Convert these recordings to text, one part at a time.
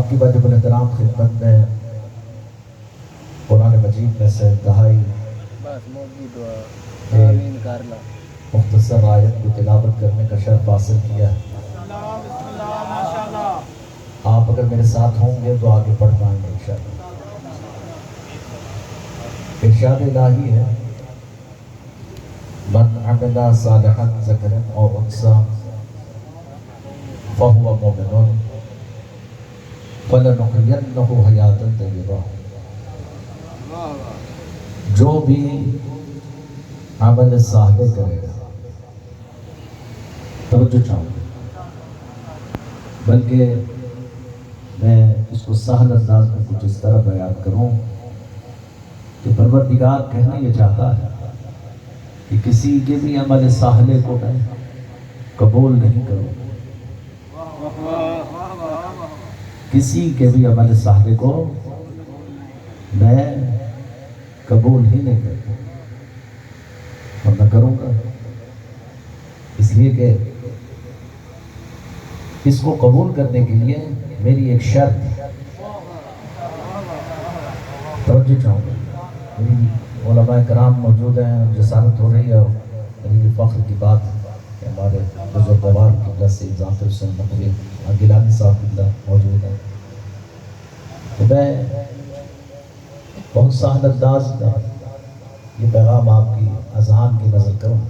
آپ کی واجب الاحترام خدمت میں قرآن مجید میں سے انتہائی مختصر آیت کو تلاوت کرنے کا شرف حاصل کیا ہے۔ آپ اگر میرے ساتھ ہوں گے تو آگے پڑھ پائیں گے انشاءاللہ۔ ارشاد الہی ہے، من عمل صالحا ذکرا او انثی فہو مؤمن فلنحیینہ حیاتا طیبہ۔ جو بھی عمل صالح کرے گا، توجہ چاہوں گا، بلکہ میں اس کو سہل انداز میں کچھ اس طرح بیان کروں کہ پروردگار کہنا یہ چاہتا ہے کہ کسی کے بھی عمل صالح کو میں قبول نہیں کروں، کسی کے بھی عمل صالح کو میں قبول ہی نہیں کرتا اور نہ کروں گا، اس لیے کہ اس کو قبول کرنے کے لیے میری ایک شرط، توجہ چاہوں گا، میری علماء کرام موجود ہیں، جسارت ہو رہی ہے اور میری فخر کی بات کہ ہمارے بزرگوار قبلہ سے ذات حسین نقوی گیلانی صاحب قبلہ موجود ہیں، تو میں بہت سہل انداز میں یہ پیغام آپ کی اذہان کی نظر کروں۔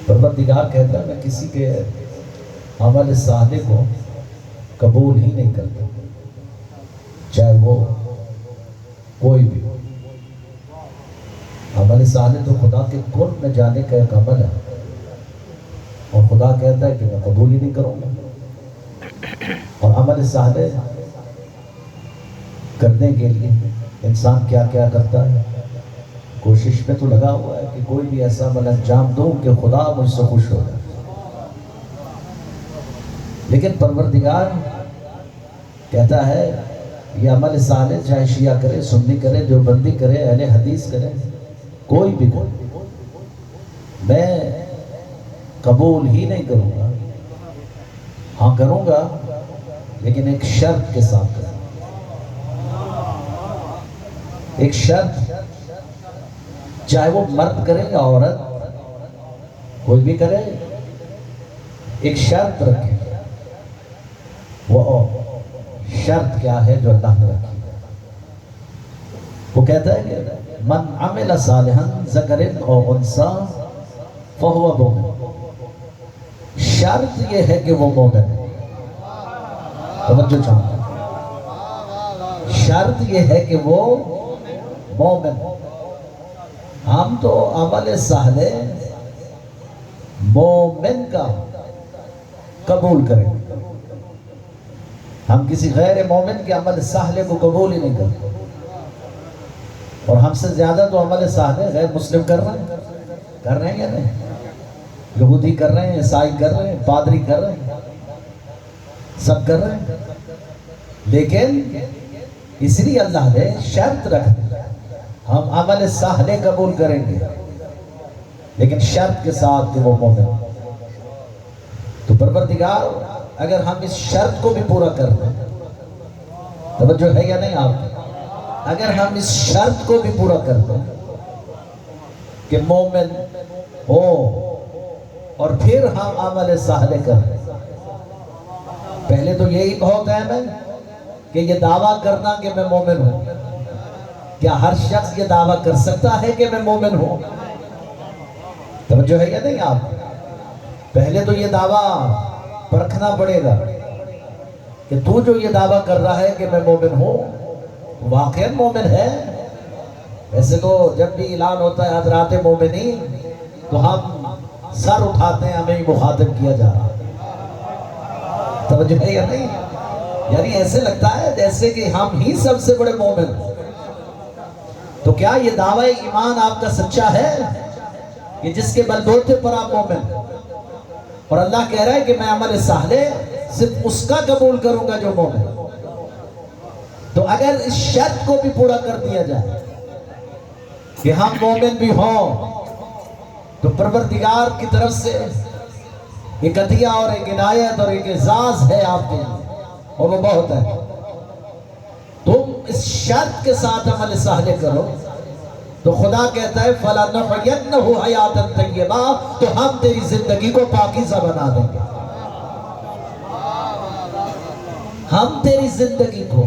پروردگار کہتا ہے میں کسی کے عمل صالح کو قبول ہی نہیں کرتا، چاہے وہ کوئی بھی ہو۔ عمل صالح تو خدا کے قرب میں جانے کا ایک عمل ہے، اور خدا کہتا ہے کہ میں قبول ہی نہیں کروں گا۔ اور عمل صالح کرنے کے لیے انسان کیا کیا کرتا ہے، کوشش میں تو لگا ہوا ہے کہ کوئی بھی ایسا عمل انجام دوں کہ خدا مجھ سے خوش ہو جائے، لیکن پروردگار کہتا ہے یہ عمل صالح چاہے شیعہ کرے، سنی کرے، دیوبندی کرے، اہل حدیث کرے، کوئی بھی کرے، میں قبول ہی نہیں کروں گا۔ ہاں کروں گا لیکن ایک شرط کے ساتھ کروں گا، ایک شرط، چاہے وہ مرد کرے یا عورت، کوئی بھی کرے، ایک شرط رکھے۔ وہ شرط کیا ہے جو اللہ نے رکھی ہے؟ وہ کہتا ہے کہ من عمل صالحا ذکر او انثی فہو مؤمن، شرط یہ ہے کہ وہ مومن ہے۔ توجہ چاہوں گا، شرط یہ ہے کہ وہ مومن ہے۔ ہم تو عمل صالح مومن کا قبول کریں، ہم کسی غیر مومن کے عمل صالح کو قبول ہی نہیں کرتے، اور ہم سے زیادہ تو عمل صالح غیر مسلم کر رہے ہیں یا نہیں؟ یہودی کر رہے ہیں، عیسائی کر رہے ہیں، پادری کر رہے ہیں، سب کر رہے ہیں، لیکن اس لیے اللہ نے شرط رکھ دی، ہم عمل صالح قبول کریں گے لیکن شرط کے ساتھ کہ وہ مومن۔ تو پروردگار اگر ہم اس شرط کو بھی پورا کر دیں، توجہ ہے یا نہیں آپ کی؟ اگر ہم اس شرط کو بھی پورا کر دیں کہ مومن ہو اور پھر ہم عمل صالح کریں، پہلے تو یہی بہت اہم ہے کہ یہ دعویٰ کرنا کہ میں مومن ہوں۔ کیا ہر شخص یہ دعویٰ کر سکتا ہے کہ میں مومن ہوں؟ توجہ ہے یا نہیں آپ؟ پہلے تو یہ دعویٰ پرکھنا پڑے گا کہ تو جو یہ دعویٰ کر رہا ہے کہ میں مومن ہوں، واقعاً مومن ہے؟ ویسے تو جب بھی اعلان ہوتا ہے حضرات مومنین تو ہم سر اٹھاتے ہیں، ہمیں مخاطب کیا جا رہا ہے۔ توجہ ہے یا نہیں؟ یعنی ایسے لگتا ہے جیسے کہ ہم ہی سب سے بڑے مومن ہیں۔ تو کیا یہ دعویٰ ایمان آپ کا سچا ہے کہ جس کے بلبوتے پر آپ مومن ہیں؟ اور اللہ کہہ رہا ہے کہ میں عمل صالح صرف اس کا قبول کروں گا جو مومن ہے۔ تو اگر اس شرط کو بھی پورا کر دیا جائے کہ ہم مومن بھی ہوں، تو پروردگار کی طرف سے ایک عطیہ اور ایک عنایت اور ایک اعزاز ہے آپ کے لیے اور وہ بہت ہے. تم اس شرط کے ساتھ عمل صالح کرو تو خدا کہتا ہے فَلَنُحْيِيَنَّهُ حَيَاتًا طَيِّبَةً، تو ہم تیری زندگی کو پاکیزہ بنا دیں گے. ہم تیری زندگی کو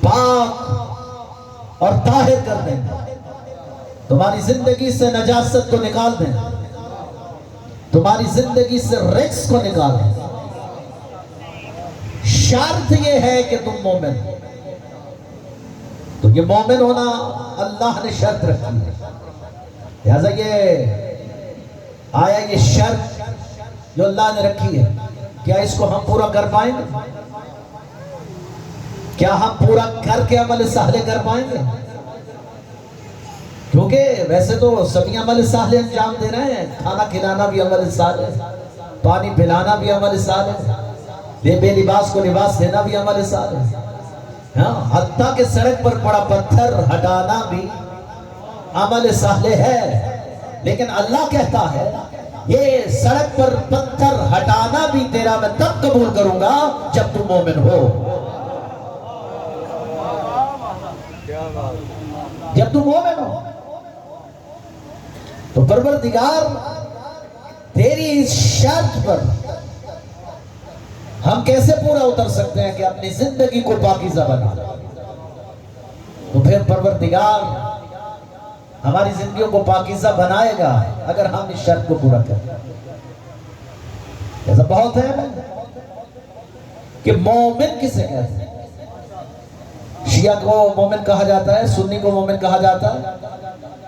پاک اور طاہر کر دیں گے. تمہاری زندگی سے نجاست کو نکال دیں، تمہاری زندگی سے رجس کو نکال دیں. شرط یہ ہے کہ تم مومن ہو. تو یہ مومن ہونا اللہ نے شرط رکھی ہے. لہذا یہ آیا یہ شرط جو اللہ نے رکھی ہے، کیا اس کو ہم پورا کر پائیں گے؟ کیا ہم پورا کر کے عمل صالح کر پائیں گے؟ کیونکہ ویسے تو سبھی عمل صالح انجام دے رہے ہیں. کھانا کھلانا بھی عمل صالح، پانی پلانا بھی عمل صالح، بے لباس کو لباس دینا بھی عمل صالح. ہاں، حتیٰ کہ سڑک پر پڑا پتھر ہٹانا بھی عمل صالح ہے. لیکن اللہ کہتا ہے یہ سڑک پر پتھر ہٹانا بھی تیرا میں تب قبول کروں گا جب تم مومن ہو. جب تم مومن ہو تو پروردگار تیری اس شرط پر ہم کیسے پورا اتر سکتے ہیں کہ اپنی زندگی کو پاکیزہ بنا. تو پھر پروردگار ہماری زندگیوں کو پاکیزہ بنائے گا اگر ہم اس شرط کو پورا کریں. ایسا بہت ہے کہ مومن کسے کہتے ہیں؟ شیعہ کو مومن کہا جاتا ہے، سنی کو مومن کہا جاتا ہے،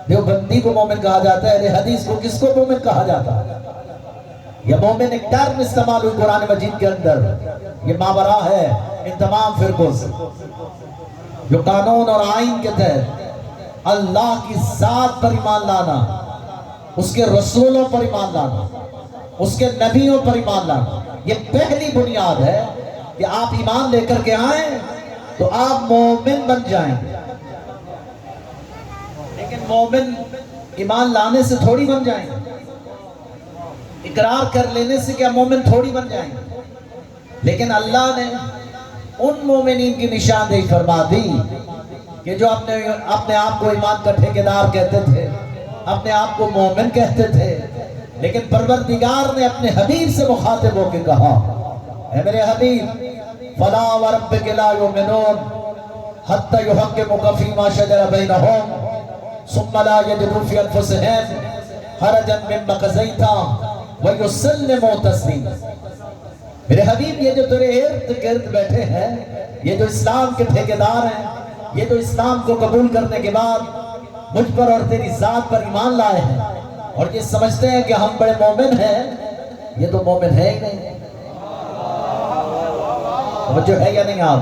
دیوبندی کو مومن کہا جاتا ہے، اہل حدیث کو کس کو مومن کہا جاتا ہے؟ یہ مومن ایک ٹرم استعمال ہوئی قرآن مجید کے اندر. یہ ماورا ہے ان تمام فرقوں سے جو قانون اور آئین کے تحت اللہ کی ذات پر ایمان لانا، اس کے رسولوں پر ایمان لانا، اس کے نبیوں پر ایمان لانا، یہ پہلی بنیاد ہے کہ آپ ایمان لے کر کے آئیں تو آپ مومن بن جائیں گے. لیکن مومن ایمان لانے سے تھوڑی بن جائیں گے، اقرار کر لینے سے کیا مومن تھوڑی بن جائیں گے. لیکن اللہ نے ان مومنین کی نشاندہی فرما دی کہ جو اپنے آپ کو ایمان کا ٹھیکیدار کہتے تھے، اپنے آپ کو مومن کہتے تھے، لیکن پروردگار نے اپنے حبیب سے مخاطب ہو کے کہا اے میرے حبیب فَلَا وَرَبِّكَ لَا يُؤْمِنُونَ حَتَّى يُحَكِّمُوكَ فِي مَا شَجَرَ بَيْنَهُمْ ثُمَّ لَا يَجِدُوا فِي أَنفُسِهِمْ حَرَجًا مِّمَّا قَضَيْتَ وَيُسَلِّمُوا تَسْلِيمًا. میرے حبیب یہ جو تیرے ارد گرد بیٹھے ہیں، یہ جو اسلام کے ٹھیکیدار ہیں، یہ جو اسلام کو قبول کرنے کے بعد مجھ پر اور تیری ذات پر ایمان لائے ہیں اور یہ سمجھتے ہیں کہ ہم بڑے مومن ہیں، یہ تو مومن ہے ہی نہیں. توجہ ہے یا نہیں آپ؟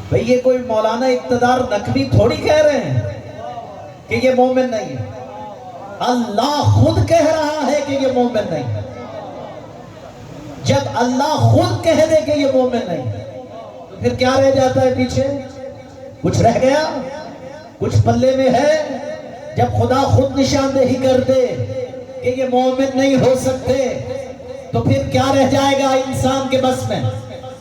بھئی یہ کوئی مولانا اقتدار نقوی تھوڑی کہہ رہے ہیں کہ یہ مومن نہیں ہے. اللہ خود کہہ رہا ہے کہ یہ مومن نہیں ہے. جب اللہ خود کہہ دے کہ یہ مومن نہیں ہے تو پھر کیا رہ جاتا ہے پیچھے؟ کچھ رہ گیا؟ کچھ پلے میں ہے؟ جب خدا خود نشاندہی کر دے کہ یہ مومن نہیں ہو سکتے تو پھر کیا رہ جائے گا انسان کے بس میں؟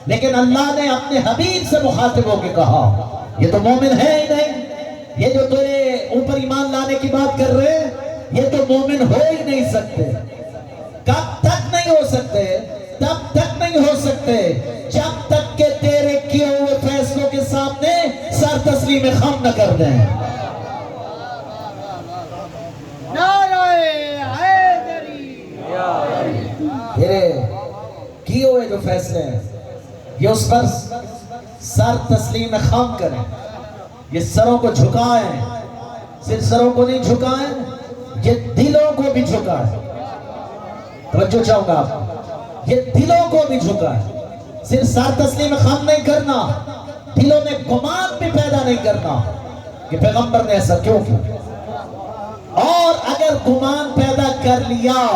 لیکن اللہ نے اپنے حبیب سے مخاطب ہو کے کہا یہ تو مومن ہے ہی نہیں. یہ جو تیرے اوپر ایمان لانے کی بات کر رہے ہیں یہ تو مومن ہو ہی نہیں سکتے. کب تک نہیں ہو سکتے؟ تب تک نہیں ہو سکتے جب تک کہ تیرے کیے ہوئے فیصلوں کے سامنے سر تسلیم خم نہ کر دیں. تیرے کیے ہوئے جو فیصلے ہیں یہ اس پر سر تسلیم خم کریں، یہ سروں کو جھکائیں. صرف سروں کو نہیں جھکائیں، یہ دلوں کو بھی جھکائیں. توجہ چاہوں گا آپ، یہ دلوں کو بھی جھکائیں. صرف سر تسلیم خم نہیں کرنا، دلوں میں گمان بھی پیدا نہیں کرنا کہ پیغمبر نے ایسا کیوں کیا. اور اگر گمان پیدا کر لیا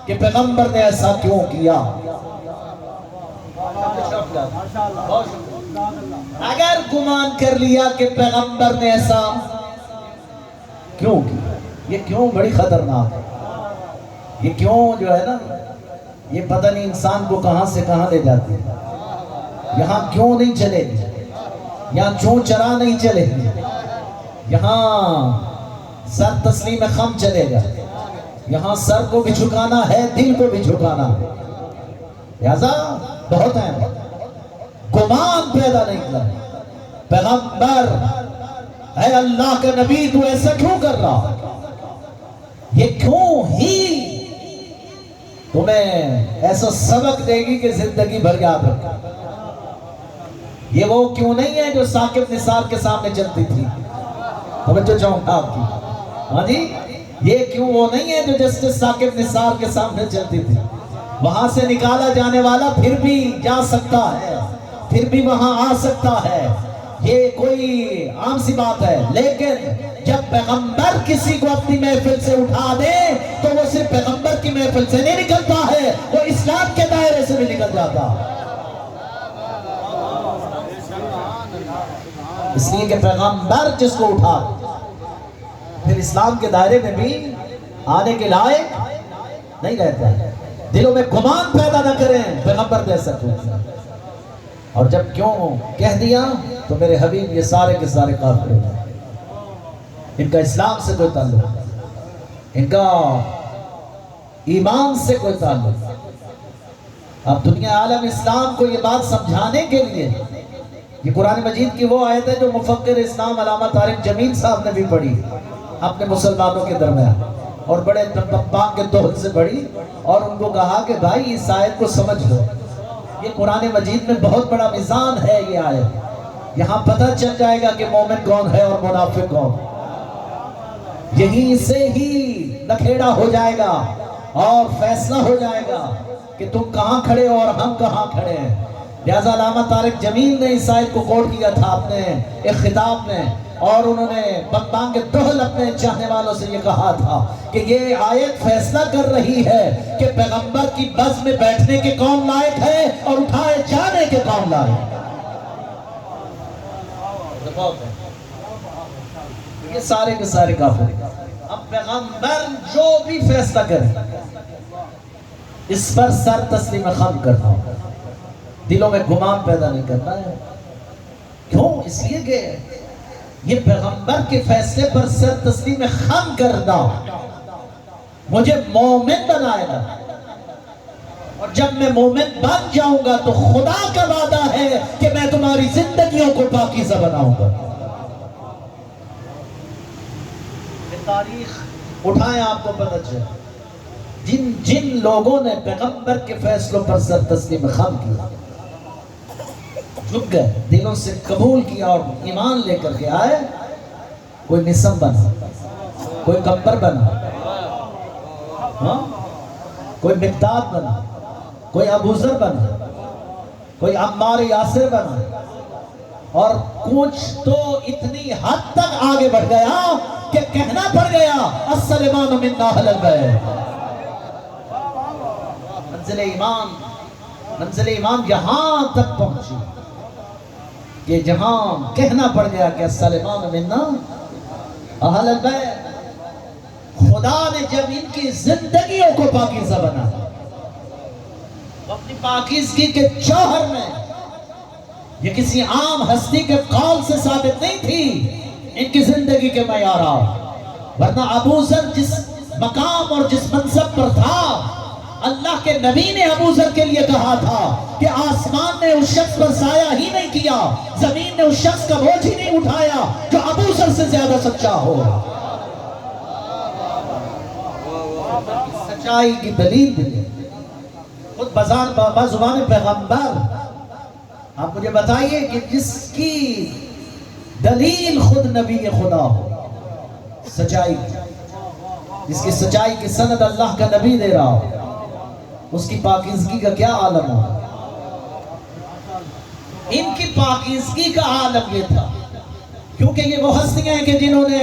کہ پیغمبر نے ایسا کیوں کیا، اگر گمان کر لیا کہ پیغمبر نے ایسا کیوں کیا، یہ کیوں بڑی خطرناک ہے. یہ کیوں جو ہے نا یہ پتہ نہیں انسان کو کہاں سے کہاں لے جاتی ہے. یہاں کیوں نہیں چلے گی, یہاں چون چرا نہیں چلے گی, یہاں سر تسلیم خم چلے گا, یہاں سر کو بھی جھکانا ہے, دل کو بھی جھکانا ہے. لہذا بہت ہیں, گمان پیدا نہیں کر. پیغمبر اے اللہ کا نبی, تو ایسا کیوں کر رہا؟ یہ کیوں ہی تمہیں ایسا سبق دے گی کہ زندگی بھر یاد رکھا. یہ وہ کیوں نہیں ہے جو ثاقب نثار کے سامنے چلتی تھی. توجہ چاہوں گا آپ کی, ہاں جی, یہ کیوں وہ نہیں ہے جو جسٹس ثاقب نثار کے سامنے چلتی تھی. وہاں سے نکالا جانے والا پھر بھی جا سکتا ہے, پھر بھی وہاں آ سکتا ہے, یہ کوئی عام سی بات ہے. لیکن جب پیغمبر کسی کو اپنی محفل سے اٹھا دے تو وہ صرف پیغمبر کی محفل سے نہیں نکلتا ہے, وہ اسلام کے دائرے سے بھی نکل جاتا. اس لیے کہ پیغمبر جس کو اٹھا پھر اسلام کے دائرے میں بھی آنے کے لائق نہیں رہتا. دلوں میں گمان پیدا نہ کریں پیغمبر جیسا کچھ. اور جب کیوں کہہ دیا تو میرے حبیب یہ سارے کے سارے کافر ہو گئے. ان کا اسلام سے کوئی تعلق, ان کا ایمان سے کوئی تعلق. اب دنیا عالم اسلام کو یہ بات سمجھانے کے لیے یہ قرآن مجید کی وہ آیت ہے جو مفکر اسلام علامہ طارق جمیل صاحب نے بھی پڑھی اپنے مسلمانوں کے درمیان, اور بڑے بانگ کے دہل سے پڑھی, اور ان کو کہا کہ بھائی اس آیت کو سمجھ لو. یہ قرآن مجید میں بہت بڑا میزان ہے. یہ آیت یہاں پتہ چل جائے گا کہ مومن کون ہے اور منافق کون. یہیں سے ہی نکھیڑا ہو جائے گا اور فیصلہ ہو جائے گا کہ تم کہاں کھڑے ہو اور ہم کہاں کھڑے ہیں. لہذا علامہ طارق جمیل نے اس آیت کو کوٹ کیا تھا اپنے ایک خطاب میں, اور انہوں نے بانگ دہل اپنے چاہنے والوں سے یہ کہا تھا کہ یہ آیت فیصلہ کر رہی ہے کہ پیغمبر کی بز میں بیٹھنے کے کون لائق ہے اور اٹھائے جانے کے کون لائق. یہ سارے کے سارے کافر. اب پیغمبر جو بھی فیصلہ کرے اس پر سر تسلیم خم کرنا, دلوں میں گمان پیدا نہیں کرنا ہے. کیوں؟ اس لیے کہ یہ پیغمبر کے فیصلے پر سر تسلیم خم کرنا مجھے مومن بنائے گا, اور جب میں مومن بن جاؤں گا تو خدا کا وعدہ ہے کہ میں تمہاری زندگیوں کو پاکیزہ بناؤں گا. تاریخ اٹھائیں آپ کو پتہ چلے جن جن لوگوں نے پیغمبر کے فیصلوں پر سر تسلیم خم کیا, جھک گئے, دلوں سے قبول کیا اور ایمان لے کر کے آئے. کوئی نسم بنا, کوئی کمبر بنا, کوئی مقداد بنا, کوئی ابوذر بنا, کوئی عمار یاسر بنا, اور کچھ تو اتنی حد تک آگے بڑھ گیا کہ کہنا پڑ گیا السلمان منا اہل البیت. منزل ایمان یہاں تک پہنچی کہ جہاں کہنا پڑ گیا کہ السلمان منا اہل البیت. خدا نے جب ان کی زندگیوں کو پاکیزہ بنا, اپنی پاکیزگی کے جوہر میں, یہ کسی عام ہستی کے قول سے ثابت نہیں تھی ان کی زندگی کے معیارات. ورنہ ابوذر جس مقام اور جس منصب پر تھا, اللہ کے نبی نے ابوذر کے لیے کہا تھا کہ آسمان نے اس شخص پر سایہ ہی نہیں کیا, زمین نے اس شخص کا بوجھ ہی نہیں اٹھایا جو ابوذر سے زیادہ سچا ہو. سچائی کی دلیل دے خود بزبان پیغمبر. آپ مجھے بتائیے کہ جس کی دلیل خود نبی خدا ہو, سچائی, جس کی سچائی کی سند اللہ کا نبی دے رہا ہو, اس کی پاکیزگی کا کیا عالم ہو. ان کی پاکیزگی کا عالم یہ تھا کیونکہ یہ وہ ہستیاں ہیں کہ جنہوں نے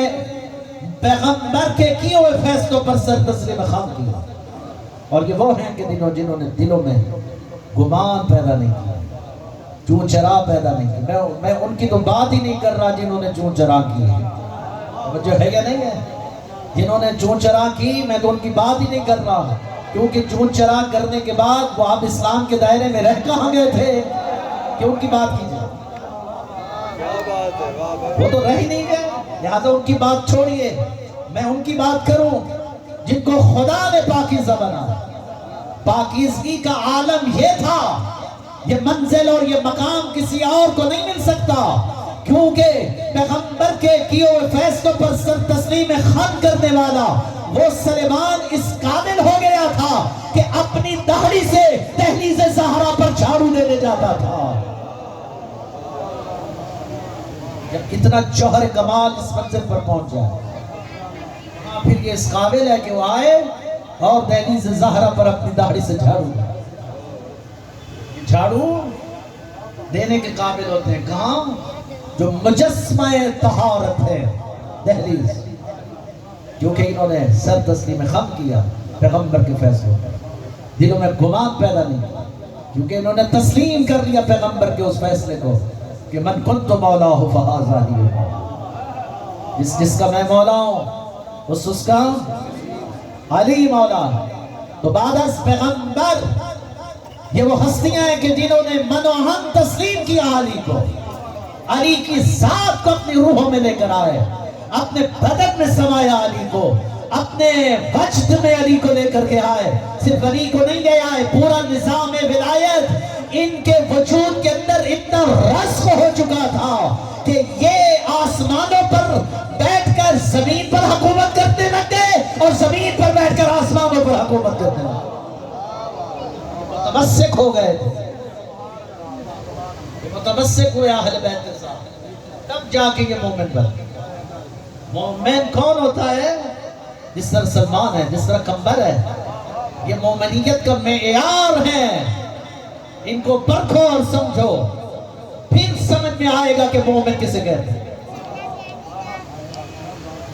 پیغمبر کے کیے ہوئے فیصلوں پر سر تسلیم خم کیا, اور یہ وہ ہیں کہ جنہوں نے دلوں میں گمان پیدا نہیں کیا, چون چرا پیدا نہیں کی. میں ان کی تو بات ہی نہیں کر رہا جنہوں نے چون چرا کی ہے, جو ہے یا نہیں ہے, جنہوں نے چون چرا کی میں تو ان کی بات ہی نہیں کر رہا. کیونکہ چون چرا کرنے کے بعد وہ آپ اسلام کے دائرے میں رہ کہاں گئے تھے کہ ان کی بات کیجئے؟ وہ تو رہ ہی نہیں گئے، لہذا ان کی بات چھوڑیے، میں ان کی بات کروں جن کو خدا نے پاکیزہ بنا۔ پاکیزگی کا عالم یہ تھا، یہ منزل اور یہ مقام کسی اور کو نہیں مل سکتا، کیونکہ پیغمبر کے کیے ہوئے فیصلوں پر سر تسلیم خم کرنے والا وہ سلیمان اس قابل ہو گیا تھا کہ اپنی داڑھی سے دہلیز زہرا پر جھاڑو دینے جاتا تھا۔ جب اتنا جوہر کمال اس منزل پر پہنچ جائے، پھر یہ اس قابل ہے کہ وہ آئے اور دہلیز زہرا پر اپنی داڑھی سے جھاڑو دے۔ جھاڑو دینے کے قابل ہوتے ہیں کہاں؟ جو مجسمہ طہارت ہے، دہلیز، کیونکہ انہوں نے سر تسلیم خم کیا پیغمبر کے فیصلوں پر، دلوں میں گمان پیدا نہیں کیا، کیونکہ انہوں نے تسلیم کر لیا پیغمبر کے اس فیصلے کو کہ من کنت مولاہ فہذا ہی، جس کا میں مولا ہوں اس کا علی مولا۔ تو بعد از پیغمبر یہ وہ ہستیاں ہیں کہ جنہوں نے من و ہم تسلیم کیا علی کو، علی کی ذات کو اپنی روحوں میں لے کر آئے، اپنے بدن میں سمایا علی کو، اپنے وجد میں علی کو لے کر کے آئے، صرف علی کو نہیں لے آئے، پورا نظام ولایت ان کے وجود کے اندر اتنا رسخ ہو چکا تھا کہ یہ آسمانوں پر بیٹھ کر زمین پر حکومت کرتے لگے اور زمین پر بیٹھ کر آسمانوں پر حکومت کرتے لگے، متمسک ہو گئے تھے، متمسک ہوئے اہل بیت کے ساتھ، تب جا کے یہ مومن بن گئے۔ مومن کون ہوتا ہے؟ جس طرح سلمان ہے، جس طرح کمبر ہے، یہ مومنیت کا معیار ہے، ان کو پرکھو اور سمجھو، پھر سمجھ میں آئے گا کہ مومن کسے کہتے ہیں۔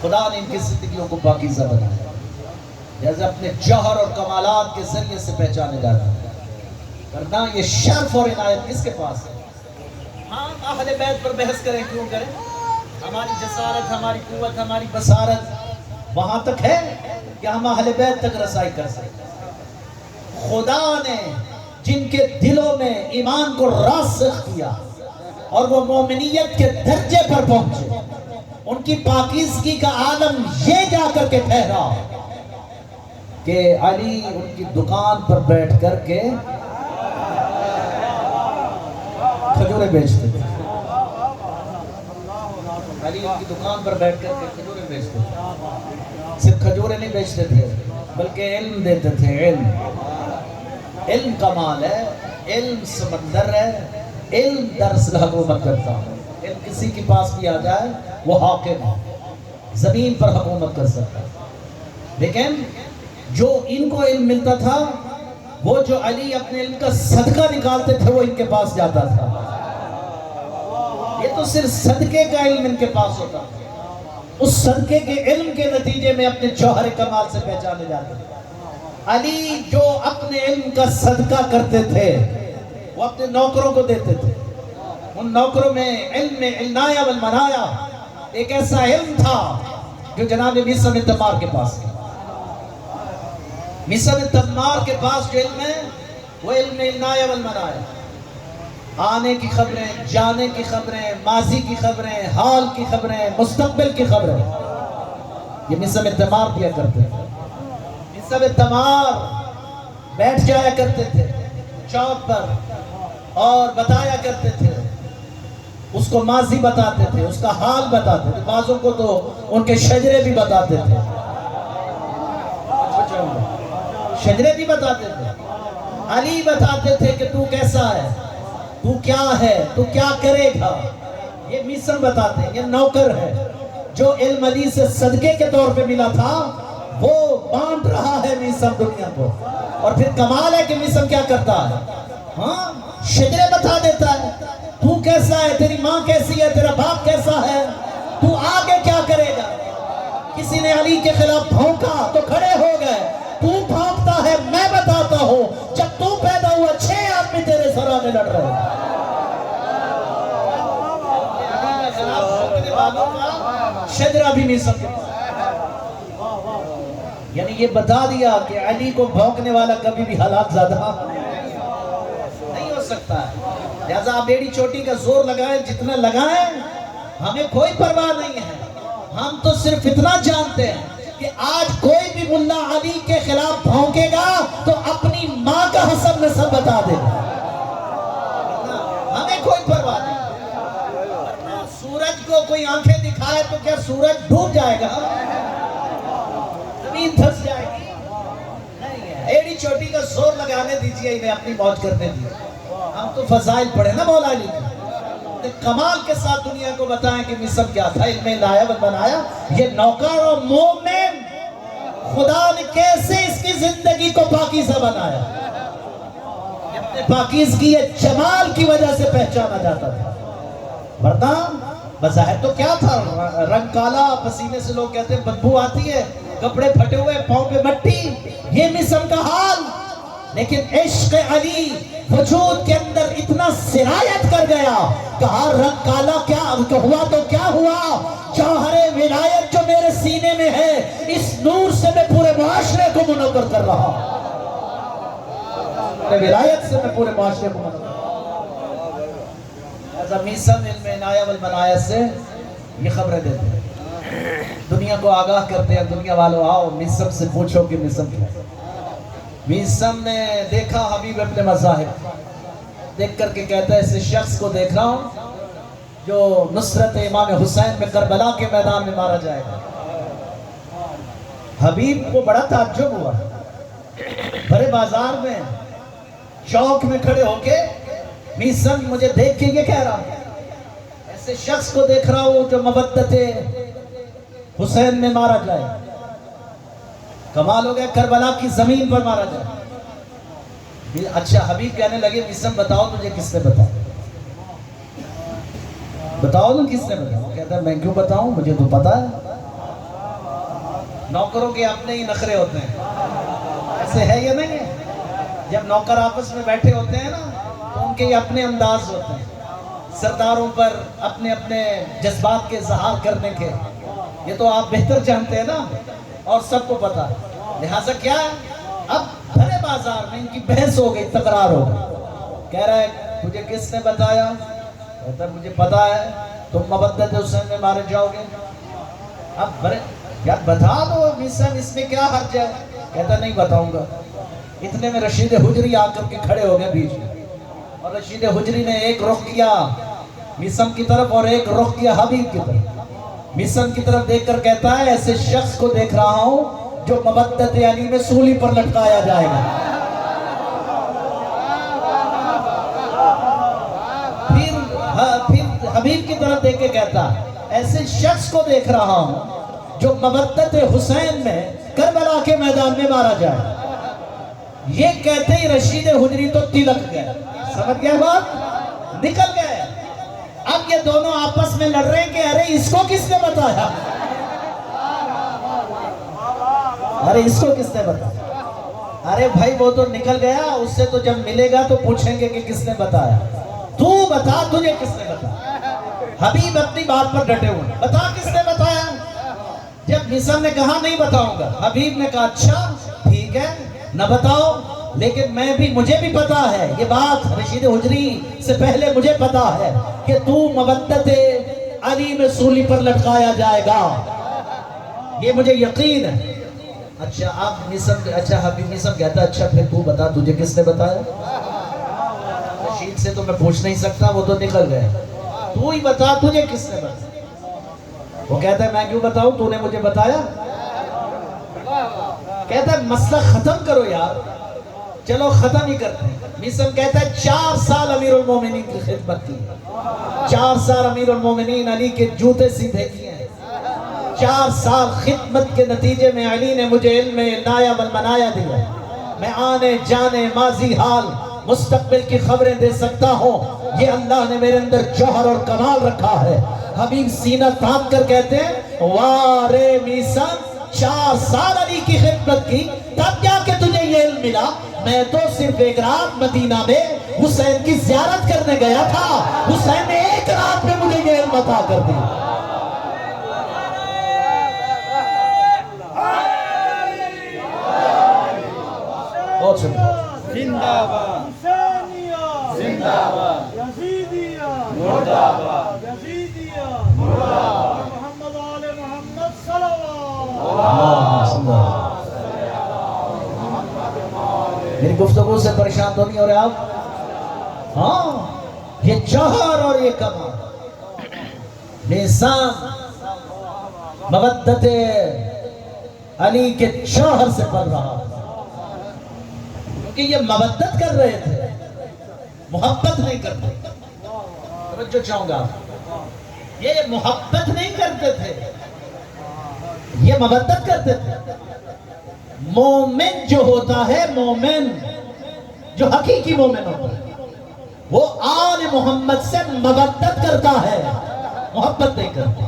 خدا نے ان کی زندگیوں کو پاکیزہ بنایا، جیسے اپنے جوہر اور کمالات کے ذریعے سے پہچانے جاتا ہے، ورنہ یہ شرف اور عنایت کس کے پاس ہے؟ ہاں اہل بیت پر بحث کریں، کیوں کریں؟ ہماری جسارت، ہماری قوت، ہماری بصارت وہاں تک ہے کہ ہم اہل بیت تک رسائی کر سکتے ہیں۔ خدا نے جن کے دلوں میں ایمان کو راسخ کیا اور وہ مومنیت کے درجے پر پہنچے، ان کی پاکیزگی کا عالم یہ جا کر کے ٹھہرا کہ علی ان کی دکان پر بیٹھ کر کے کھجوریں بیچتے تھے، علی ان کی دکان پر بیٹھ کر کے کھجوریں بیچتے تھے، صرف کھجوریں نہیں بیچتے تھے بلکہ علم دیتے تھے۔ علم کمال ہے، علم سمندر ہے، علم درس حکومت کرتا ہے، علم کسی کے پاس بھی آ جائے وہ حاکم ہے، زمین پر حکومت کر سکتا ہے۔ لیکن جو ان کو علم ملتا تھا، وہ جو علی اپنے علم کا صدقہ نکالتے تھے وہ ان کے پاس جاتا تھا، یہ تو صرف صدقے کا علم ان کے پاس ہوتا تھا، اس صدقے کے علم کے نتیجے میں اپنے جوہر کمال سے پہچانے جاتے تھے۔ علی جو اپنے علم کا صدقہ کرتے تھے وہ اپنے نوکروں کو دیتے تھے، ان نوکروں میں علم عنایہ والمنایا ایک ایسا علم تھا جو جناب میثم بن تمار کے پاس ہے۔ میثم بن تمار کے پاس جو علم ہے وہ علم عنایہ والمنایا، آنے کی خبریں، جانے کی خبریں، ماضی کی خبریں، حال کی خبریں، مستقبل کی خبریں، یہ میثم بن تمار دیا کرتے تھے۔ میثم بن تمار بیٹھ جایا کرتے تھے چوک پر اور بتایا کرتے تھے، اس کو ماضی بتاتے تھے، اس کا حال بتاتے تھے، بعضوں کو تو ان کے شجرے بھی بتاتے تھے، شجرے بھی بتاتے تھے۔ علی بتاتے تھے کہ تو کیسا ہے، تو کیا ہے، تو کیا کرے گا، یہ میثم بتاتے ہیں، یہ نوکر ہے جو علم علی سے صدقے کے طور پہ ملا تھا، وہ بانٹ رہا ہے میثم دنیا کو۔ اور پھر کمال ہے کہ میثم کیا کرتا ہے، ہاں شجرے بتا دیتا ہے، تو کیسا ہے، تیری ماں کیسی ہے، تیرا باپ کیسا ہے، تو آگے کیا کرے گا۔ کسی نے علی کے خلاف بھونکا تو کھڑے ہو گئے، تو بھونکتا ہے میں بتاتا ہوں، جب تو پیدا ہوا 6 آدمی تیرے سرانے لڑ رہے ہیں۔ شجرہ بھی میثم، یعنی یہ بتا دیا کہ علی کو بھونکنے والا کبھی بھی حالات زیادہ نہیں ہو سکتا ہے. لہذا آپ بیڑی چوٹی کا زور لگائیں جتنا لگائیں، ہمیں کوئی پرواہ نہیں ہے. ہم تو صرف اتنا جانتے ہیں کہ آج کوئی بھی ملا علی کے خلاف بھونکے گا تو اپنی ماں کا حسب نسب بتا دے گا. ہمیں کوئی پرواہ نہیں. سورج کو کوئی آنکھیں دکھائے تو کیا سورج ڈوب جائے گا؟ زمین دھس جائے گی؟ نہیں ہے. ایڑی چوٹی کا زور لگانے دیجئے، انہیں اپنی موج کرنے دیجئے. ہم تو فضائل پڑھے نا مولا علی کے، کمال کے ساتھ دنیا کو بتائیں کہ مصب کیا تھا. علم لایا و بنایا. یہ نوکر اور مومن خدا نے کیسے اس کی زندگی کو پاکیزہ بنایا. اپنے پاکیزگی جمال کی وجہ سے پہچانا جاتا تھا. ورنہ بظاہر تو کیا تھا، رنگ کالا، پسینے سے لوگ کہتے ہیں بدبو آتی ہے، کپڑے پھٹے ہوئے، پاؤں پہ مٹی، یہ مصب کا حال. لیکن عشق علی وجود کے اندر اتنا سرایت کر گیا کہ ہر رنگ کالا کیا ہوا تو کیا ہوا، جوہر ولایت جو میرے سینے میں ہے اس نور سے میں پورے معاشرے کو منور کر رہا ہوں. ولایت سے میں پورے معاشرے کو منور کر رہا ہوں. میسم علم عنایہ والمنایہ سے یہ خبریں دیتے ہیں، دنیا کو آگاہ کرتے ہیں. دنیا والوں آؤ میسم سے پوچھو کہ میسم کیا ہے. میسم نے دیکھا حبیب ابن مذاہب، دیکھ کر کے کہتا ہے اس شخص کو دیکھ رہا ہوں جو نصرت امام حسین میں کربلا کے میدان میں مارا جائے گا. حبیب کو بڑا تعجب ہوا، بڑے بازار میں چوک میں کھڑے ہو کے میسم مجھے دیکھ کے یہ کہہ رہا ہے ایسے شخص کو دیکھ رہا ہوں جو مودت حسین میں مارا جائے. کمال ہو گیا، کربلا کی زمین پر مارا جائے. اچھا حبیب کہنے لگے میسم بتاؤ تجھے کس نے بتایا، بتاؤ نا کس نے بتایا. کہتا ہے میں کیوں بتاؤں، مجھے تو پتا ہے. نوکروں کے اپنے ہی نخرے ہوتے ہیں، ایسے ہے یا نہیں ہے؟ جب نوکر آپس میں بیٹھے ہوتے ہیں نا تو ان کے اپنے انداز ہوتے ہیں، سرداروں پر اپنے اپنے جذبات کے اظہار کرنے کے. یہ تو آپ بہتر جانتے ہیں نا اور سب کو پتا. لہٰذا کیا ہے، اب بھرے بازار میں ان کی بحث ہو گئی، تکرار ہو گئی. کہہ رہا ہے تجھے کس نے بتایا؟ کہتا ہے مجھے پتا ہے تم مودت حسین میں مارے جاؤ گے. اب بھرے یار بتا دو میسم اس میں کیا حرج ہے. کہتا نہیں بتاؤں گا. اتنے میں رشید حجری آ کر کے کھڑے ہو گئے بیچ میں، اور رشید حجری نے ایک رخ کیا میسم کی طرف اور ایک رخ کیا حبیب کی طرف. میسم کی طرف دیکھ کر کہتا ہے ایسے شخص کو دیکھ رہا ہوں جو مودت علی میں سولی پر لٹکایا جائے گا. پھر حبیب کی طرف دیکھ کے کہتا ایسے شخص کو دیکھ رہا ہوں جو مودت حسین میں کربلا کے میدان میں مارا جائے. یہ کہتے ہی رشید حجری تو تلک گئے، سمجھ گئے بات، نکل گئے. اب یہ دونوں آپس میں لڑ رہے ہیں کہ ارے اس کو کس نے بتایا، ارے اس کو کس نے بتایا. ارے بھائی وہ تو نکل گیا، اس سے تو جب ملے گا تو پوچھیں گے کہ کس نے بتایا. تو بتا تجھے کس نے بتایا. حبیب اپنی بات پر ڈٹے ہوئے، بتا کس نے بتایا. جب میسم نے کہا نہیں بتاؤں گا، حبیب نے کہا اچھا ٹھیک ہے نہ بتاؤ، لیکن مجھے بھی پتا ہے یہ بات رشید حجری سے پہلے مجھے پتا ہے کہ تو مودت علی میں سولی پر لٹکایا جائے گا، یہ مجھے یقین ہے. اچھا آپ میسم، اچھا حبیب میسم کہتا ہے اچھا پھر تو بتا تجھے کس نے بتایا. رشید سے تو میں پوچھ نہیں سکتا، وہ تو نکل گئے، تو ہی بتا تجھے کس نے بتایا. وہ کہتا ہے میں کیوں بتاؤں، تو نے مجھے بتایا. کہتا ہے مسئلہ ختم کرو یار، چلو ختم ہی کرتے ہیں. میسم کہتا ہے 4 سال امیر المومنین کی خدمت کی، 4 سال امیر المومنین علی کے جوتے سیدھے کیے ہیں. 4 سال خدمت کے نتیجے میں علی نے مجھے علم عنایہ والمنایہ دیا. میں آنے جانے ماضی حال مستقبل کی خبریں دے سکتا ہوں. یہ اللہ نے میرے اندر جوہر اور کمال رکھا ہے. حبیب سینہ تان کر کہتے ہیں وارے میسم 4 سال علی کی خدمت کی، تب جا کے تجھے یہ علم ملا. میں تو صرف ایک رات مدینہ میں حسین کی زیارت کرنے گیا تھا، حسین نے ایک رات میں مجھے یہ علم عطا کر دی. بہت شکریہ. زندہ باد زندہ باد مردہ باد محمد آل محمد صلوات. میری گفتگو سے پریشان تو نہیں ہو رہے آپ؟ ہاں، یہ جوہر اور یہ کمال انسان مودت علی کے جوہر سے پڑھ رہا، کیونکہ یہ مودت کر رہے تھے، محبت نہیں کرتے. توجہ چاہوں گا، یہ محبت نہیں کرتے تھے، یہ مودت کرتے تھے. مومن جو ہوتا ہے، مومن جو حقیقی مومن ہوتا ہے، وہ آل محمد سے مودت کرتا ہے، محبت نہیں کرتا.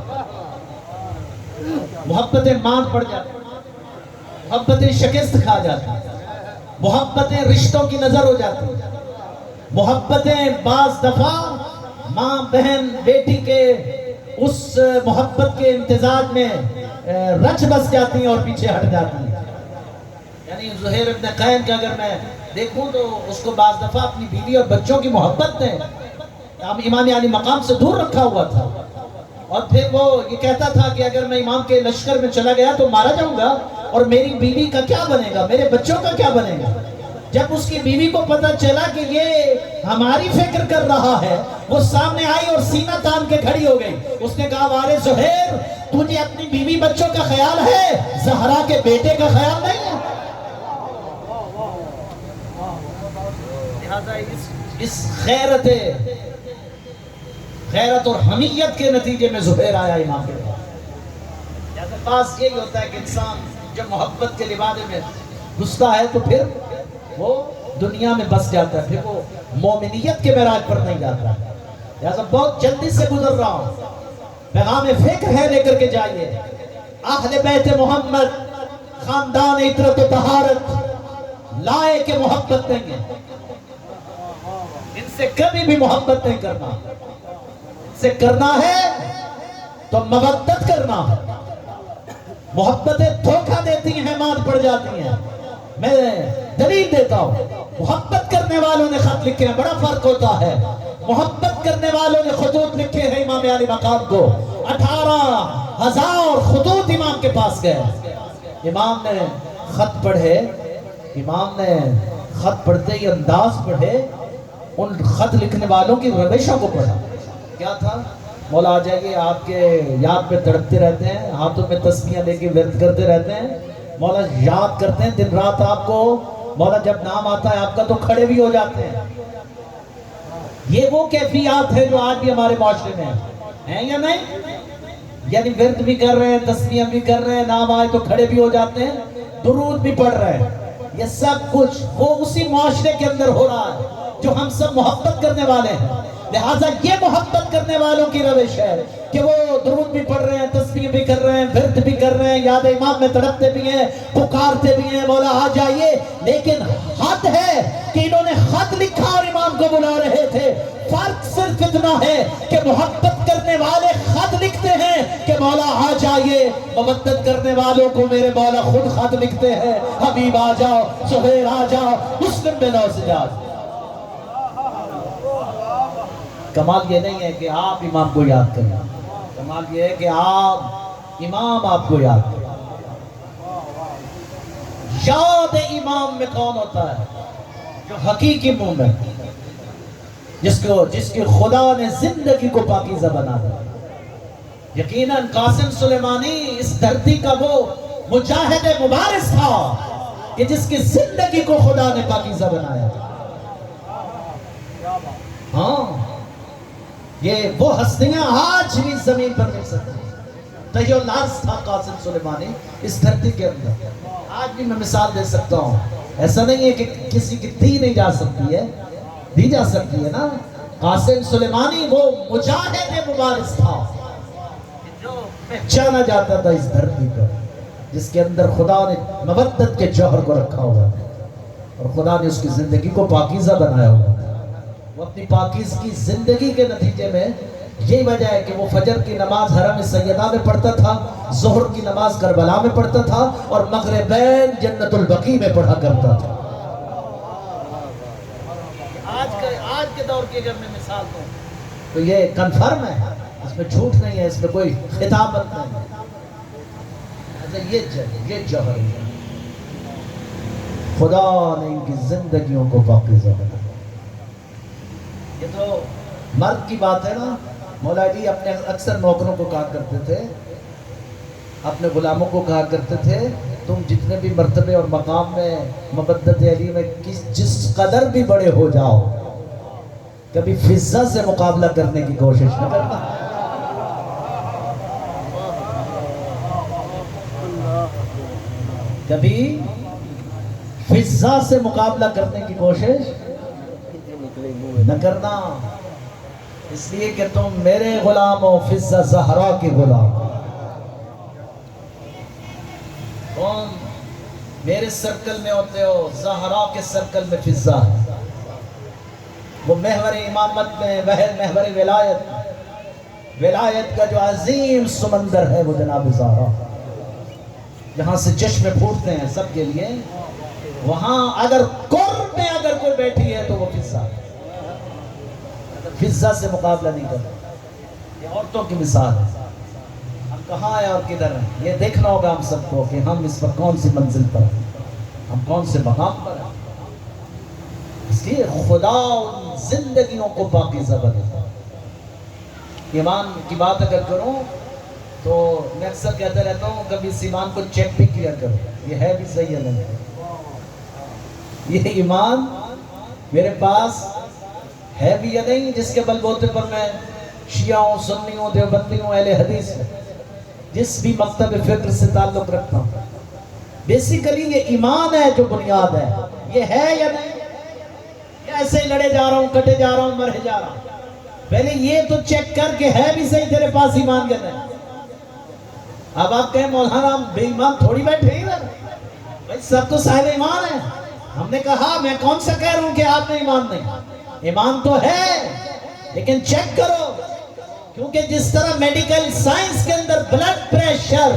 محبتیں مان پڑ جاتی، محبتیں شکست کھا جاتی، محبتیں رشتوں کی نظر ہو جاتی، محبتیں بعض دفعہ ماں بہن بیٹی کے اس محبت کے امتزاج میں رچ بس جاتی ہیں اور پیچھے ہٹ جاتی ہیں. یعنی زہیر ابن قین کا اگر میں دیکھوں تو اس کو بعض دفعہ اپنی بیوی اور بچوں کی محبت نے امام علی مقام سے دور رکھا ہوا تھا، اور پھر وہ یہ کہتا تھا کہ اگر میں امام کے لشکر میں چلا گیا تو مارا جاؤں گا، اور میری بیوی کا کیا بنے گا، میرے بچوں کا کیا بنے گا. جب اس کی بیوی کو پتہ چلا کہ یہ ہماری فکر کر رہا ہے، وہ سامنے آئی اور سینہ تان کے کھڑی ہو گئی. اس نے کہا وارے زہیر، تجھے اپنی بیوی بچوں کا خیال ہے، زہرا کے بیٹے کا خیال نہیں ہے. لہذا اس غیرت اور حمیت کے نتیجے میں زہیر آیا امام کے پاس. لہذا پاس یہی ہوتا ہے کہ انسان جب محبت کے لبادے میں گھستا ہے تو پھر وہ دنیا میں بس جاتا ہے، پھر وہ مومنیت کے معراج پر نہیں جاتا. لہذا بہت جلدی سے گزر رہا ہوں، پیغام فکر ہے، لے کر کے جائیے. اہل بیت محمد خاندان عطرت و طہارت لائے کے محبت دیں گے، ان سے کبھی بھی محبت نہیں کرنا. ان سے کرنا ہے تو مودت کرنا. محبتیں دھوکہ دیتی ہیں، مات پڑ جاتی ہیں. میں دلیل دیتا ہوں، محبت کرنے والوں نے خط لکھے ہیں، بڑا فرق ہوتا ہے. محبت کرنے والوں نے خطوط لکھے ہیں امام علی مقام کو، 18,000 خطوط امام کے پاس گئے. امام نے خط پڑھے، امام نے خط پڑھتے ہی انداز پڑھے، ان خط لکھنے والوں کی روشوں کو پڑھا. کیا تھا؟ مولا آ جائیے، آپ کے یاد میں تڑپتے رہتے ہیں، ہاتھوں میں تسبیحاں لے کے ورد کرتے رہتے ہیں، مولا یاد کرتے ہیں دن رات آپ کو، مولا جب نام آتا ہے آپ کا تو کھڑے بھی ہو جاتے ہیں. یہ وہ کیفیات ہیں جو آج بھی ہمارے معاشرے میں ہیں یا نہیں؟ یعنی ورد بھی کر رہے ہیں، تسبیحاں بھی کر رہے ہیں، نام آئے تو کھڑے بھی ہو جاتے ہیں، درود بھی پڑھ رہے ہیں. یہ سب کچھ وہ اسی معاشرے کے اندر ہو رہا ہے جو ہم سب محبت کرنے والے ہیں. لہٰذا یہ محبت کرنے والوں کی روش ہے کہ وہ درود بھی پڑھ رہے ہیں، تسبیح بھی کر رہے ہیں، ورد بھی کر رہے ہیں، یاد امام میں تڑپتے بھی ہیں، پکارتے بھی ہیں مولا آ جائیے. لیکن حد ہے کہ انہوں نے خط لکھا اور امام کو بلا رہے تھے. فرق صرف اتنا ہے کہ محبت کرنے والے خط لکھتے ہیں کہ مولا آ جائیے، محبت کرنے والوں کو میرے مولا خود خط لکھتے ہیں، حبیب آ جاؤ، زہیر آ جاؤ، مسلم بن سجاد. کمال یہ نہیں ہے کہ آپ امام کو یاد کریں، کمال یہ ہے کہ آپ امام آپ کو یاد کریں. یاد امام میں کون ہوتا ہے؟ جو حقیقی مومن، جس کی خدا نے زندگی کو پاکیزہ بنا دیا. یقیناً قاسم سلیمانی اس دھرتی کا وہ مجاہد مبارز تھا کہ جس کی زندگی کو خدا نے پاکیزہ بنایا. ہاں، یہ وہ ہستیاں آج بھی زمین پر مل سکتی ہیں. تہی العرض تھا قاسم سلیمانی اس دھرتی کے اندر. آج بھی میں مثال دے سکتا ہوں، ایسا نہیں ہے کہ کسی کی دی نہیں جا سکتی ہے، دی جا سکتی ہے نا. قاسم سلیمانی وہ مجاہد مبارز تھا جو پہچانا جاتا تھا اس دھرتی پر، جس کے اندر خدا نے مودت کے جوہر کو رکھا ہوا تھا اور خدا نے اس کی زندگی کو پاکیزہ بنایا ہوا تھا. وہ اپنی پاکیزگی زندگی کے نتیجے میں یہی وجہ ہے کہ وہ فجر کی نماز حرم سیدہ میں پڑھتا تھا، ظہر کی نماز کربلا میں پڑھتا تھا، اور مغربین جنت البقیع میں پڑھا کرتا تھا. کے دور کی اگر میں مثال دوں تو یہ کنفرم ہے، اس میں جھوٹ نہیں ہے، اس میں کوئی خطابت نہیں ہے۔ یہ جوہر ہے، خدا نے ان کی زندگیوں کو پاکیزہ بنایا۔ یہ تو مرد کی بات ہے نا، مولا علی اپنے اکثر نوکروں کو کہا کرتے تھے، اپنے غلاموں کو کہا کرتے تھے، تم جتنے بھی مرتبے اور مقام میں مبدت علی میں جس قدر بھی بڑے ہو جاؤ، کبھی فضہ سے مقابلہ کرنے کی کوشش نہ کرنا۔ کبھی فضہ سے مقابلہ کرنے کی کوشش نہ کرنا، اس لیے کہ تم میرے غلام ہو، فضہ زہرا کے غلام۔ تم میرے سرکل میں ہوتے ہو، زہرا کے سرکل میں فضہ ہے۔ وہ محور امامت میں، محور ولایت کا جو عظیم سمندر ہے وہ جناب زہرا، جہاں سے چشمے پھوٹتے ہیں سب کے لیے، وہاں اگر قرب میں اگر کوئی بیٹھی ہے تو وہ فضہ ہے۔ فضہ سے مقابلہ نہیں کرتا۔ یہ عورتوں کی مثال ہے، ہم کہاں ہیں اور کدھر ہیں، یہ دیکھنا ہوگا ہم سب کو کہ ہم اس وقت کون سی منزل پر ہیں، ہم کون سے مقام پر ہیں۔ اس لیے خدا ان زندگیوں کو پاکیزہ بناتا۔ ایمان کی بات اگر کروں تو میں اکثر کہتا رہتا ہوں، کبھی اس ایمان کو چیک بھی کیا کرو، یہ ہے بھی صحیح ہے نہیں، یہ ایمان میرے پاس ہے بھی یا نہیں، جس کے بل بوتے پر میں شیعہ ہوں، سنی ہوں، دیوبندی ہوں، اہل حدیث ہوں، جس بھی مکتب فکر سے تعلق رکھتا ہوں، بیسیکلی یہ ایمان ہے جو بنیاد ہے، یہ ہے یا نہیں، یا ایسے ہی لڑے جا رہا ہوں، کٹے جا رہا ہوں، مرے جا رہا ہوں۔ پہلے یہ تو چیک کر کے ہے بھی صحیح تیرے پاس ایمان کے نہیں۔ اب آپ کہیں مولانا ہم بے ایمان تھوڑی بیٹھے ہیں، بھائی سب تو صاحب ایمان ہیں۔ ہم نے کہا میں کون سا کہہ رہا ہوں کہ آپ نے ایمان نہیں، ایمان تو ہے لیکن چیک کرو، کیونکہ جس طرح میڈیکل سائنس کے اندر بلڈ پریشر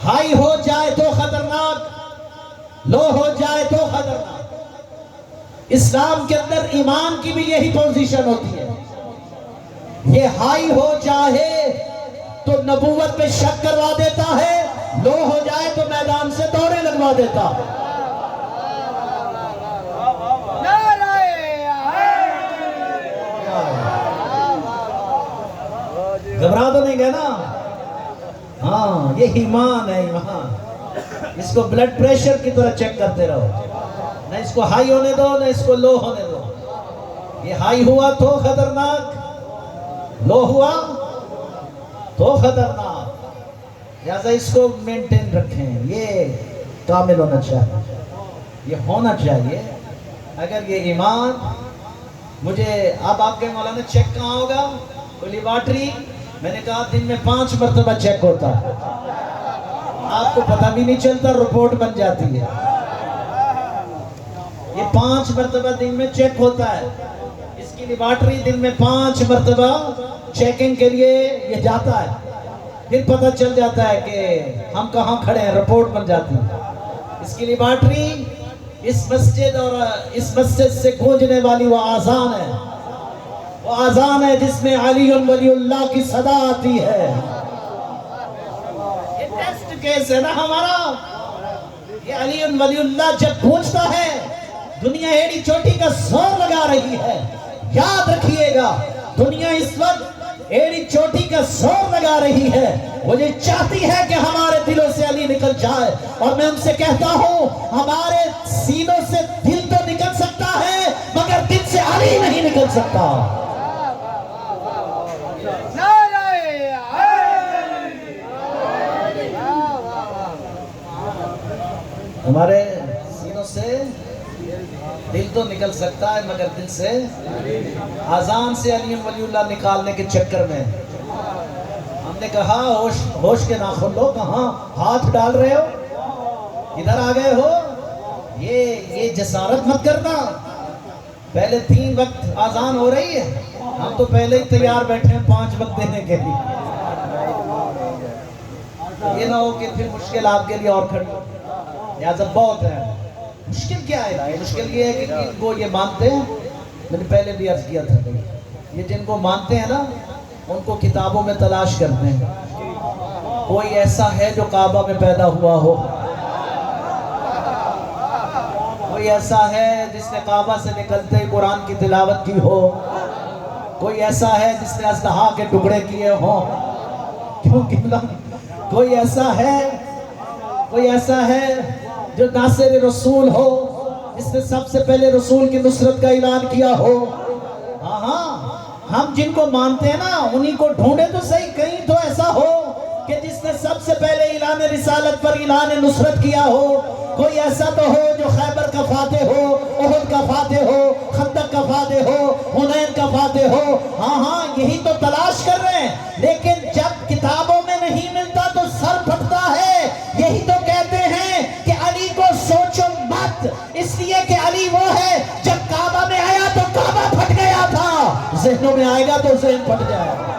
ہائی ہو جائے تو خطرناک، لو ہو جائے تو خطرناک، اسلام کے اندر ایمان کی بھی یہی پوزیشن ہوتی ہے، یہ ہائی ہو جائے تو نبوت پہ شک کروا دیتا ہے، لو ہو جائے تو میدان سے دوڑے لگوا دیتا ہے۔ گھبرا تو نہیں گئے نا؟ ہاں یہ ایمان ہے، ایمان۔ اس کو بلڈ پریشر کی طرح چیک کرتے رہو، نہ اس کو ہائی ہونے دو نہ اس کو لو ہونے دو۔ یہ ہائی ہوا تو خطرناک، لو ہوا تو خطرناک، لہذا اس کو مینٹین رکھیں، یہ کامل ہونا چاہیے، یہ ہونا چاہیے۔ اگر یہ ایمان مجھے، اب آپ کے مولانا چیک کہاں ہوگا؟ لیبارٹری، میں نے کہا دن میں 5 مرتبہ چیک ہوتا ہے، آپ کو پتہ بھی نہیں چلتا، رپورٹ بن جاتی ہے۔ یہ 5 مرتبہ دن میں چیک ہوتا ہے، اس کی لیبارٹری دن میں 5 مرتبہ چیکنگ کے لیے یہ جاتا ہے، پھر پتہ چل جاتا ہے کہ ہم کہاں کھڑے ہیں، رپورٹ بن جاتی ہے۔ اس کی لیبارٹری اس مسجد اور اس مسجد سے گونجنے والی وہ آذان ہے، وہ آذان ہے جس میں علی ولی اللہ کی صدا آتی ہے۔ یہ ٹیسٹ کیس ہے نا ہمارا، یہ علی ولی اللہ جب گونجتا ہے دنیا ایڑی چوٹی کا زور لگا رہی ہے۔ یاد رکھیے گا، دنیا اس وقت ایڑی چوٹی کا زور لگا رہی ہے، وہ یہ چاہتی ہے کہ ہمارے دلوں سے علی نکل جائے، اور میں ان سے کہتا ہوں ہمارے سینوں سے دل تو نکل سکتا ہے مگر دل سے علی نہیں نکل سکتا۔ ہمارے سینوں سے دل تو نکل سکتا ہے مگر دل سے، آذان سے علی ولی اللہ نکالنے کے چکر میں ہم نے کہا ہوش کے ناخن لو، کہاں ہاتھ ڈال رہے ہو، ادھر آ گئے ہو، یہ جسارت مت کرنا۔ پہلے 3 وقت آذان ہو رہی ہے، ہم تو پہلے ہی تیار بیٹھے ہیں 5 وقت دینے کے لیے، یہ نہ ہو کہ پھر مشکل آپ کے لیے اور کھڑی ہو۔ لہٰذا بہت ہے، مشکل کیا ہے؟ مشکل یہ ہے کہ ان کو یہ مانتے ہیں میں نے پہلے بھی عرض کیا تھا کہ یہ جن کو مانتے ہیں نا ان کو کتابوں میں تلاش کرتے ہیں، کوئی ایسا ہے جو کعبہ میں پیدا ہوا ہو، کوئی ایسا ہے جس نے کعبہ سے نکلتے ہی قرآن کی تلاوت کی ہو، کوئی ایسا ہے جس نے اسلحہ کے ٹکڑے کیے ہوں، کوئی ایسا ہے جو ناصر رسول ہو، جس نے سب سے پہلے رسول کی نصرت کا اعلان کیا ہو۔ ہاں ہم جن کو مانتے ہیں نا انہی کو ڈھونڈے تو صحیح، کہیں تو ایسا ہو کہ جس نے سب سے پہلے اعلان رسالت پر اعلان نصرت کیا ہو۔ کوئی ایسا تو ہو جو خیبر کا فاتح ہو، احد کا فاتح ہو، خندق کا فاتح ہو، حنین کا فاتح ہو۔ ہاں یہی تو تلاش کر رہے ہیں، لیکن جب کتابوں میں نہیں ملتا تو سر پھٹتا ہے۔ یہی تو کہتے ہیں کہ علی کو سوچو مت، اس لیے کہ علی وہ ہے جب کعبہ میں آیا تو کعبہ پھٹ گیا تھا، ذہنوں میں آئے گا تو ذہن پھٹ جائے گا۔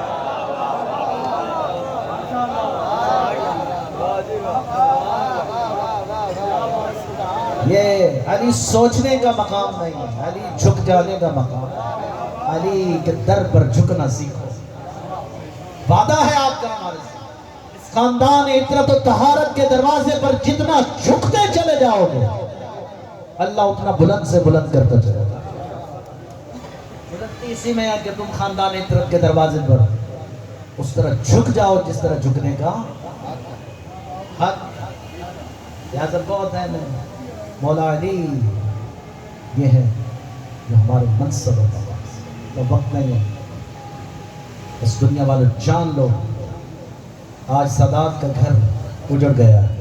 یہ علی سوچنے کا مقام نہیں ہے، علی جھک جانے کا مقام ہے۔ علی کے در پر جھکنا سیکھو۔ وعدہ ہے آپ کا ہمارے سے، اس خاندان عطرت و طہارت کے دروازے پر جتنا جھکتے چلے جاؤ گے اللہ اتنا بلند سے بلند کرتا چلے گا۔ بلندی اسی میں ہے کہ تم خاندان عطرت کے دروازے پر اس طرح جھک جاؤ جس طرح جھکنے کا حق۔ لہذا بہت ہے مولا علی یہ ہے جو ہمارے منصب ہے۔ تو وقت نہیں ہے، اس دنیا والے جان لو آج سادات کا گھر اجڑ گیا ہے۔